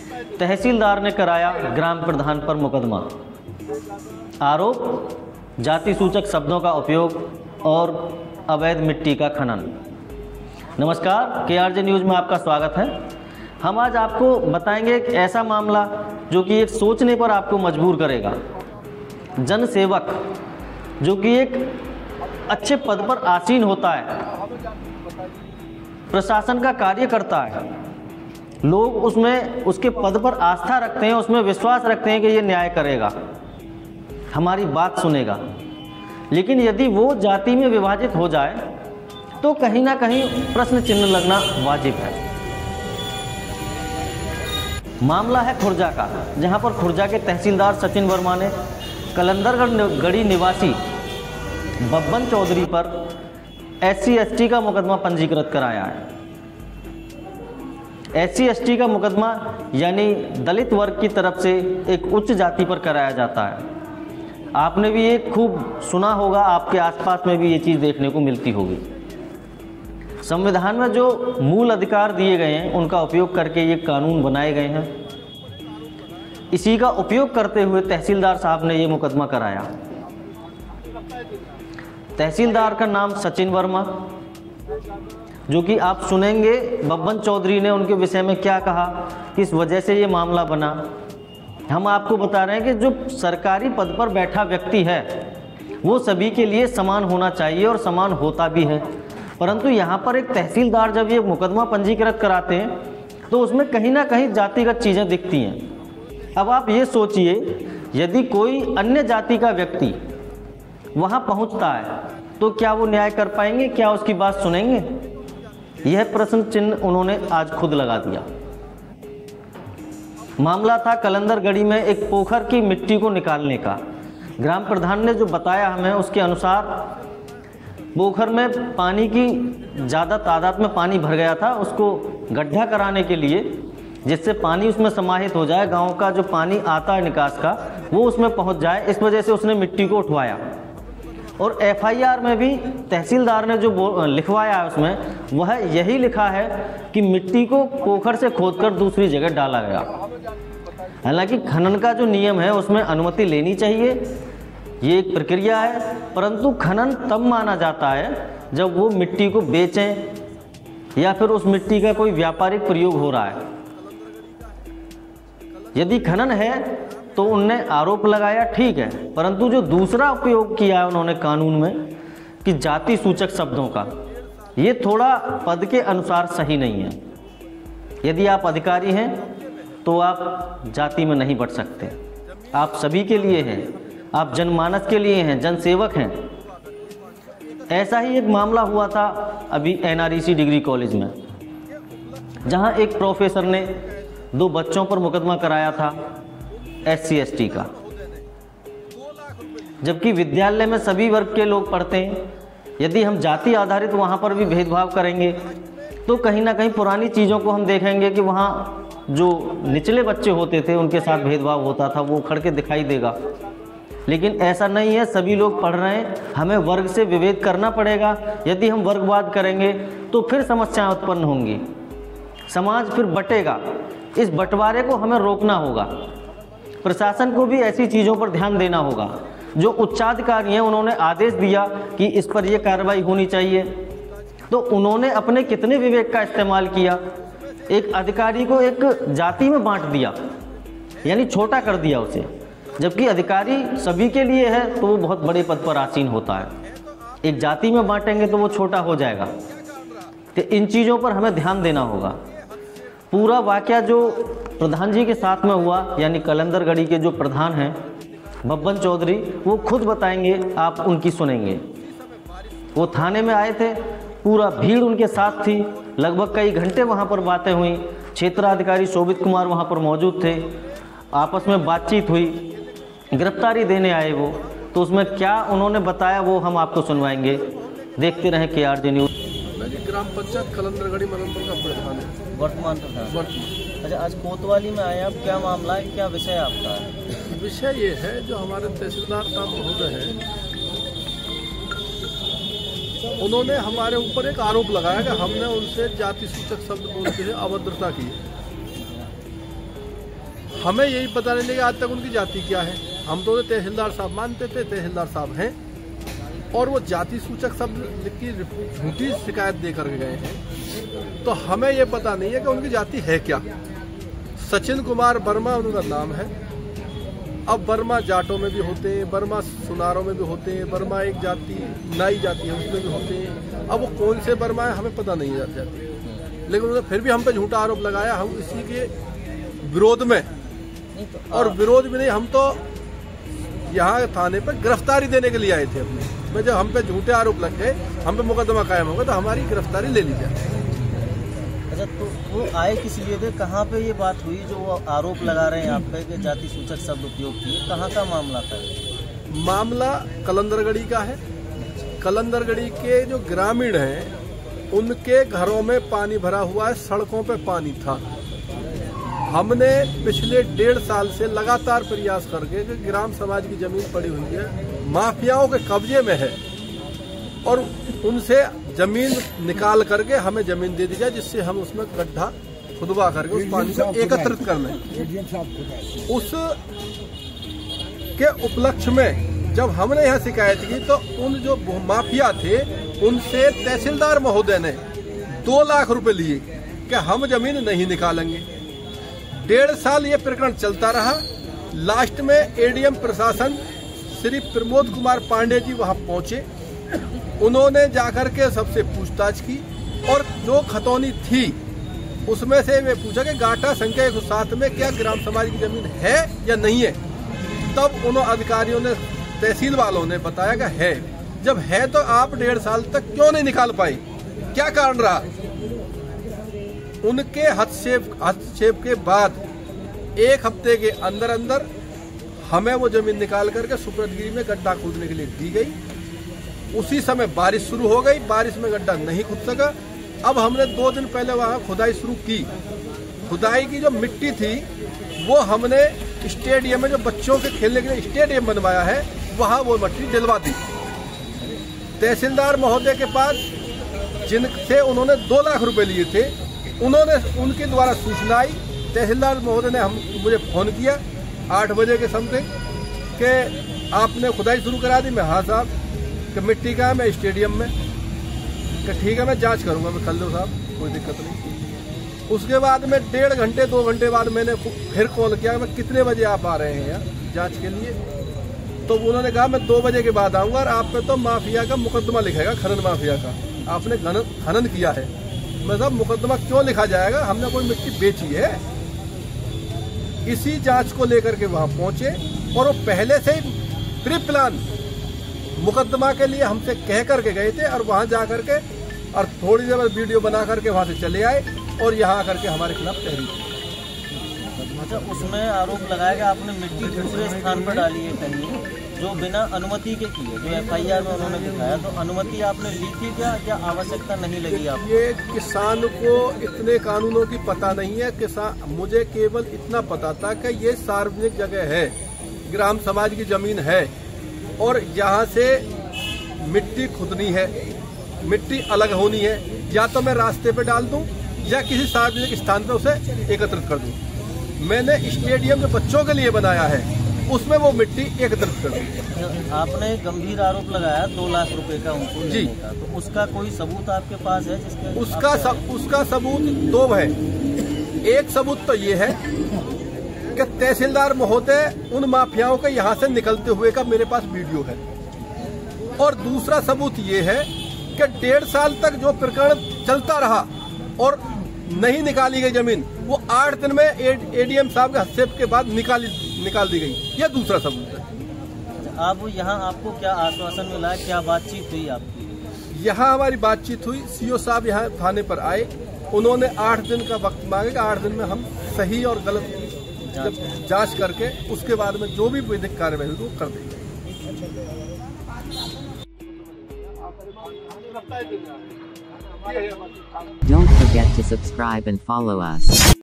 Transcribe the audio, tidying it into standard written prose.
तहसीलदार ने कराया ग्राम प्रधान पर मुकदमा। आरोप जाति सूचक शब्दों का उपयोग और अवैध मिट्टी का खनन। नमस्कार, KRJ न्यूज़ में आपका स्वागत है। हम आज आपको बताएंगे एक ऐसा मामला जो कि एक सोचने पर आपको मजबूर करेगा। जन सेवक जो कि एक अच्छे पद पर आसीन होता है, प्रशासन का कार्य करता है, लोग उसमें उसके पद पर आस्था रखते हैं, उसमें विश्वास रखते हैं कि ये न्याय करेगा, हमारी बात सुनेगा। लेकिन यदि वो जाति में विभाजित हो जाए तो कहीं ना कहीं प्रश्न चिन्ह लगना वाजिब है। मामला है खुर्जा का, जहां पर खुर्जा के तहसीलदार सचिन वर्मा ने कलंदरगढ़ी निवासी बब्बन चौधरी पर SC/ST का मुकदमा पंजीकृत कराया है। SC/ST का मुकदमा यानी दलित वर्ग की तरफ से एक उच्च जाति पर कराया जाता है। आपने भी ये खूब सुना होगा, आपके आसपास में भी ये चीज़ देखने को मिलती होगी। संविधान में जो मूल अधिकार दिए गए हैं उनका उपयोग करके ये कानून बनाए गए हैं। इसी का उपयोग करते हुए तहसीलदार साहब ने ये मुकदमा कराया। तहसीलदार का नाम सचिन वर्मा, जो कि आप सुनेंगे बब्बन चौधरी ने उनके विषय में क्या कहा, किस वजह से ये मामला बना। हम आपको बता रहे हैं कि जो सरकारी पद पर बैठा व्यक्ति है वो सभी के लिए समान होना चाहिए और समान होता भी है। परंतु यहाँ पर एक तहसीलदार जब ये मुकदमा पंजीकृत कराते हैं तो उसमें कहीं ना कहीं जातिगत चीज़ें दिखती हैं। अब आप ये सोचिए, यदि कोई अन्य जाति का व्यक्ति वहाँ पहुँचता है तो क्या वो न्याय कर पाएंगे, क्या उसकी बात सुनेंगे? यह प्रश्न चिन्ह उन्होंने आज खुद लगा दिया। मामला था कलंदरगढ़ी में एक पोखर की मिट्टी को निकालने का। ग्राम प्रधान ने जो बताया हमें उसके अनुसार पोखर में पानी की ज़्यादा तादाद में पानी भर गया था। उसको गड्ढा कराने के लिए, जिससे पानी उसमें समाहित हो जाए, गांव का जो पानी आता है निकास का वो उसमें पहुंच जाए, इस वजह से उसने मिट्टी को उठवाया। और FIR में भी तहसीलदार ने जो लिखवाया है उसमें वह यही लिखा है कि मिट्टी को पोखर से खोदकर दूसरी जगह डाला गया। हालांकि खनन का जो नियम है उसमें अनुमति लेनी चाहिए, ये एक प्रक्रिया है, परंतु खनन तब माना जाता है जब वो मिट्टी को बेचें या फिर उस मिट्टी का कोई व्यापारिक प्रयोग हो रहा है। यदि खनन है तो उनने आरोप लगाया, ठीक है, परंतु जो दूसरा उपयोग किया है उन्होंने कानून में कि जाति सूचक शब्दों का, ये थोड़ा पद के अनुसार सही नहीं है। यदि आप अधिकारी हैं तो आप जाति में नहीं बढ़ सकते। आप सभी के लिए हैं, आप जनमानस के लिए हैं, जनसेवक हैं। ऐसा ही एक मामला हुआ था अभी NREC डिग्री कॉलेज में, जहां एक प्रोफेसर ने 2 बच्चों पर मुकदमा कराया था SC/ST का, जबकि विद्यालय में सभी वर्ग के लोग पढ़ते हैं। यदि हम जाति आधारित वहाँ पर भी भेदभाव करेंगे तो कहीं ना कहीं पुरानी चीज़ों को हम देखेंगे कि वहाँ जो निचले बच्चे होते थे उनके साथ भेदभाव होता था, वो उखड़ के दिखाई देगा। लेकिन ऐसा नहीं है, सभी लोग पढ़ रहे हैं, हमें वर्ग से विभेद करना पड़ेगा। यदि हम वर्गवाद करेंगे तो फिर समस्याएं उत्पन्न होंगी, समाज फिर बटेगा। इस बंटवारे को हमें रोकना होगा। प्रशासन को भी ऐसी चीज़ों पर ध्यान देना होगा। जो उच्चाधिकारी हैं उन्होंने आदेश दिया कि इस पर यह कार्रवाई होनी चाहिए, तो उन्होंने अपने कितने विवेक का इस्तेमाल किया। एक अधिकारी को एक जाति में बांट दिया, यानी छोटा कर दिया उसे, जबकि अधिकारी सभी के लिए है तो वो बहुत बड़े पद पर आसीन होता है। एक जाति में बांटेंगे तो वो छोटा हो जाएगा। तो इन चीज़ों पर हमें ध्यान देना होगा। पूरा वाकया जो प्रधान जी के साथ में हुआ, यानी कलंदरगढ़ी के जो प्रधान हैं बब्बन चौधरी, वो खुद बताएंगे, आप उनकी सुनेंगे। वो थाने में आए थे, पूरा भीड़ उनके साथ थी, लगभग कई घंटे वहाँ पर बातें हुई। क्षेत्राधिकारी शोभित कुमार वहाँ पर मौजूद थे, आपस में बातचीत हुई, गिरफ्तारी देने आए वो। तो उसमें क्या उन्होंने बताया वो हम आपको सुनवाएंगे। देखते रहें KRJ न्यूज़। ग्राम पंचायत कलंदरगढ़ी मदनपुर का प्रधान है, वर्तमान प्रधान। अच्छा, आज कोतवाली में आए आप, क्या मामला है, क्या विषय आपका है? विषय ये है, जो हमारे तहसीलदार साहब महोदय हैं, उन्होंने हमारे ऊपर एक आरोप लगाया कि हमने उनसे जाति सूचक शब्द बोलते हुए अभद्रता की। हमें यही पता नहीं लगा आज तक उनकी जाति क्या है। हम तो तहसीलदार साहब मानते थे, तहसीलदार साहब हैं, और वो जाति सूचक शब्द की झूठी शिकायत दे करके गए हैं। तो हमें ये पता नहीं है कि उनकी जाति है क्या। सचिन कुमार वर्मा उनका नाम है। अब वर्मा जाटों में भी होते हैं, वर्मा सुनारों में भी होते हैं, वर्मा एक जाति नाई जाति है उसमें भी होते हैं। अब वो कौन से वर्मा है हमें पता नहीं जाती, लेकिन उन्होंने फिर भी हम पे झूठा आरोप लगाया। हम इसी के विरोध में, और विरोध भी नहीं, हम तो यहाँ थाने पर गिरफ्तारी देने के लिए आए थे अपने। में जब हम पे झूठे आरोप लग गए, हम पे मुकदमा कायम होगा, तो हमारी गिरफ्तारी ले ली जाए। अच्छा, तो वो आए किस लिए थे? कहाँ पे ये बात हुई जो वो आरोप लगा रहे हैं आप पे कि जाति सूचक शब्द उपयोग किए? कहाँ का मामला था? मामला कलंदरगढ़ी का है। कलंदरगढ़ी के जो ग्रामीण हैं उनके घरों में पानी भरा हुआ है, सड़कों पे पानी था। हमने पिछले 1.5 साल से लगातार प्रयास करके कि ग्राम समाज की जमीन पड़ी हुई है, माफियाओं के कब्जे में है, और उनसे जमीन निकाल करके हमें जमीन दे दी जाए, जिससे हम उसमें गड्ढा खुदवा करके उस पानी को एकत्रित कर लें। उस के उपलक्ष्य में जब हमने यहाँ शिकायत की तो उन जो माफिया थे उनसे तहसीलदार महोदय ने 2 लाख रुपए लिए कि हम जमीन नहीं निकालेंगे। 1.5 साल ये प्रकरण चलता रहा। लास्ट में एडीएम प्रशासन श्री प्रमोद कुमार पांडे जी वहां पहुंचे। उन्होंने जाकर के सबसे पूछताछ की, और जो खतौनी थी उसमें से वे पूछा कि गाटा संख्या 107 में क्या ग्राम समाज की जमीन है या नहीं है। तब उन अधिकारियों ने, तहसील वालों ने बताया कि है। जब है तो आप 1.5 साल तक क्यों नहीं निकाल पाए? क्या कारण रहा? उनके हस्तक्षेप के बाद 1 हफ्ते के अंदर अंदर हमें वो जमीन निकाल करके सुपुर्दगिरी में गड्ढा खोदने के लिए दी गई। उसी समय बारिश शुरू हो गई, बारिश में गड्ढा नहीं खुद सका। अब हमने 2 दिन पहले वहां खुदाई शुरू की। खुदाई की जो मिट्टी थी वो हमने स्टेडियम में, जो बच्चों के खेलने के लिए स्टेडियम बनवाया है, वहां वो मिट्टी डलवा दी। तहसीलदार महोदय के पास, जिनसे उन्होंने 2 लाख रुपए लिए थे, उनके द्वारा सूचना आई। तहसीलदार महोदय ने मुझे फोन किया 8 बजे के समथिंग कि आपने खुदाई शुरू करा दी। मैं हाँ साहब, कि मिट्टी का है, मैं स्टेडियम में, कि ठीक है मैं जांच करूंगा, मैं कर लो साहब, कोई दिक्कत नहीं। उसके बाद में 1.5 घंटे 2 घंटे बाद मैंने फिर कॉल किया, मैं कितने बजे आप आ रहे हैं यहाँ जांच के लिए? तो उन्होंने कहा मैं 2 बजे के बाद आऊंगा, और आप पे तो माफिया का मुकदमा लिखेगा, खनन माफिया का, आपने खनन किया है। मैं साहब मुकदमा क्यों लिखा जाएगा, हमने कोई मिट्टी बेची है। इसी जांच को लेकर के वहां पहुंचे, और वो पहले से ही प्री प्लान मुकदमा के लिए हमसे कह करके गए थे, और वहां जाकर के और थोड़ी देर वीडियो बना करके वहां से चले आए, और यहाँ आकर के हमारे खिलाफ तहरीर। अच्छा, उसमें आरोप लगाया गया आपने मिट्टी दूसरे स्थान पर डाली है कहीं, जो बिना अनुमति के की है, जो एफआईआर में उन्होंने दिखाया। तो अनुमति आपने ली थी क्या, या आवश्यकता नहीं लगी आपको? ये किसान को इतने कानूनों की पता नहीं है। मुझे केवल इतना पता था कि ये सार्वजनिक जगह है, ग्राम समाज की जमीन है, और यहाँ से मिट्टी खुदनी है, मिट्टी अलग होनी है। या तो मैं रास्ते पे डाल दूं, या किसी सार्वजनिक स्थान पे उसे एकत्रित कर दूं। मैंने स्टेडियम जो बच्चों के लिए बनाया है, उसमें वो मिट्टी एकत्रित कर दी। आपने गंभीर आरोप लगाया 2 लाख रुपए का उनको जी, का, तो उसका कोई सबूत आपके पास है? जिसके उसका सबूत 2 है। एक सबूत तो ये है कि तहसीलदार महोदय उन माफियाओं के यहाँ से निकलते हुए का मेरे पास वीडियो है, और दूसरा सबूत ये है कि 1.5 साल तक जो प्रकरण चलता रहा और नहीं निकाली गई जमीन, वो 8 दिन में एडीएम साहब के हस्तक्षेप के बाद निकाल दी गई। यह दूसरा सबूत है। अब यहाँ आपको क्या आश्वासन मिला, क्या बातचीत हुई आपकी? यहाँ हमारी बातचीत हुई, सीओ साहब यहाँ थाने पर आए, उन्होंने 8 दिन का वक्त मांगे कि 8 दिन में हम सही और गलत जांच करके उसके बाद में जो भी विधिक कार्रवाई होगी वो कर देंगे। Don't forget to subscribe and follow us.